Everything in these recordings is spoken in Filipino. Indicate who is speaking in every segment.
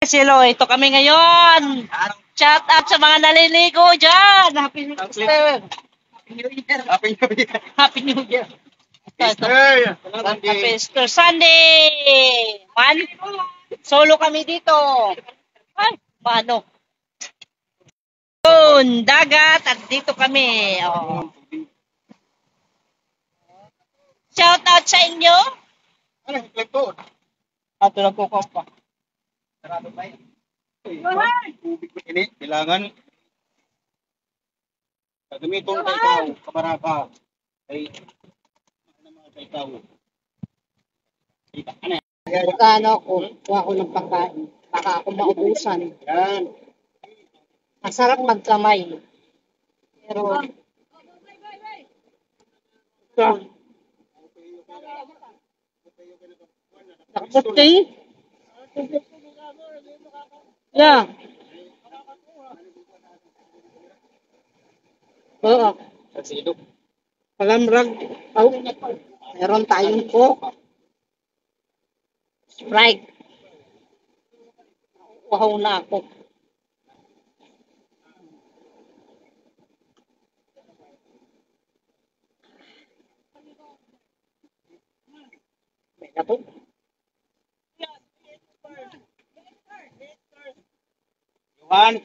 Speaker 1: Silo, ito kami ngayon. Shout out sa mga naliligo dyan. Happy New Year.
Speaker 2: Happy New Year.
Speaker 1: Happy New Year.
Speaker 2: Easter.
Speaker 1: Happy Easter Sunday. Man, solo kami dito. Ay, paano? Yun, dagat at dito kami. Oh. Shout out sa inyo.
Speaker 2: Ano, ito?
Speaker 1: Ato lang ko pa.
Speaker 2: Sarado ba yan? Tubig mo ini, kailangan gamiton kay ikaw, kabaraka. Ay, ano mga kay ikaw?
Speaker 3: Magkano ako, kuha ko ng pagkain. Baka ako maubusan.
Speaker 2: Yan.
Speaker 3: Masarap magkamay. Pero, nakaputi. Yeah. Oo. Palamrag. Oh. Meron tayong Coke. Sprite. Wow na ako. May napo.
Speaker 2: Juan.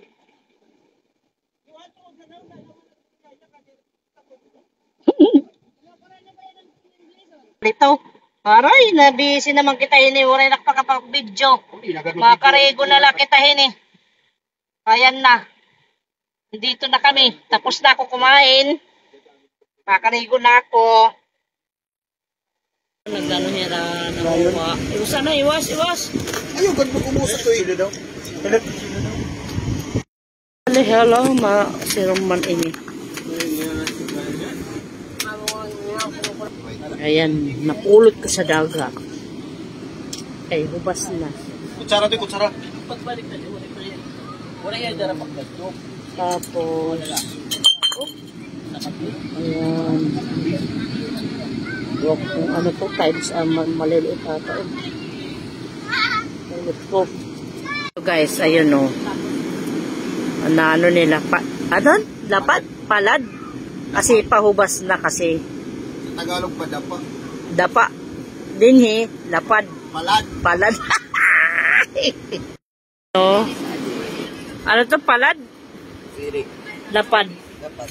Speaker 1: Dito. Aray, nabisi naman kita ini. Uray nakapag-video. Makarego na lang kita ini. Ayan na. Dito na kami. Tapos na ako kumain. Makarego na ako. Nagano niya na nakuha. Iwasan na, iwas.
Speaker 2: Ayun, ba't mo kumusap to eh?
Speaker 1: Hello, ma-serum man ini. Ayan, napulot ko sa daga. Ay, hubas na.
Speaker 2: Kutsara to, kutsara.
Speaker 1: Tapos, ayan. Huwag kung ano to, times maliliit ata. So guys, ayun o. Ano nila, adon? Lapad? Palad? Kasi pahubas na kasi.
Speaker 2: Tagalog pa, dapa.
Speaker 1: Dapa. Dinhi, lapad.
Speaker 2: Malad.
Speaker 1: Palad. No. Ano to, palad?
Speaker 2: Sirik.
Speaker 1: Lapad.
Speaker 2: Dapat.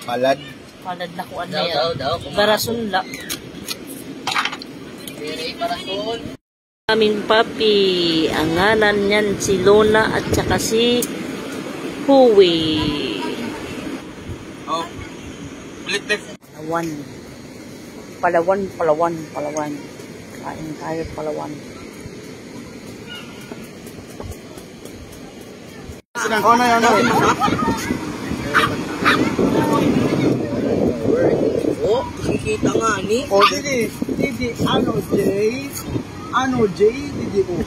Speaker 2: Malad.
Speaker 1: Palad na kuan na yan. Barasun la.
Speaker 2: Barasun.
Speaker 1: Aming papi, ang ngalan niyan si Lona at saka si Huwi.
Speaker 2: Oh. Ulit.
Speaker 1: Palawan. Kain tayo Palawan.
Speaker 2: Oh, nakikita nga ni. Oh, Didi, ano, Jay? Ano, Jay? Didi, oh.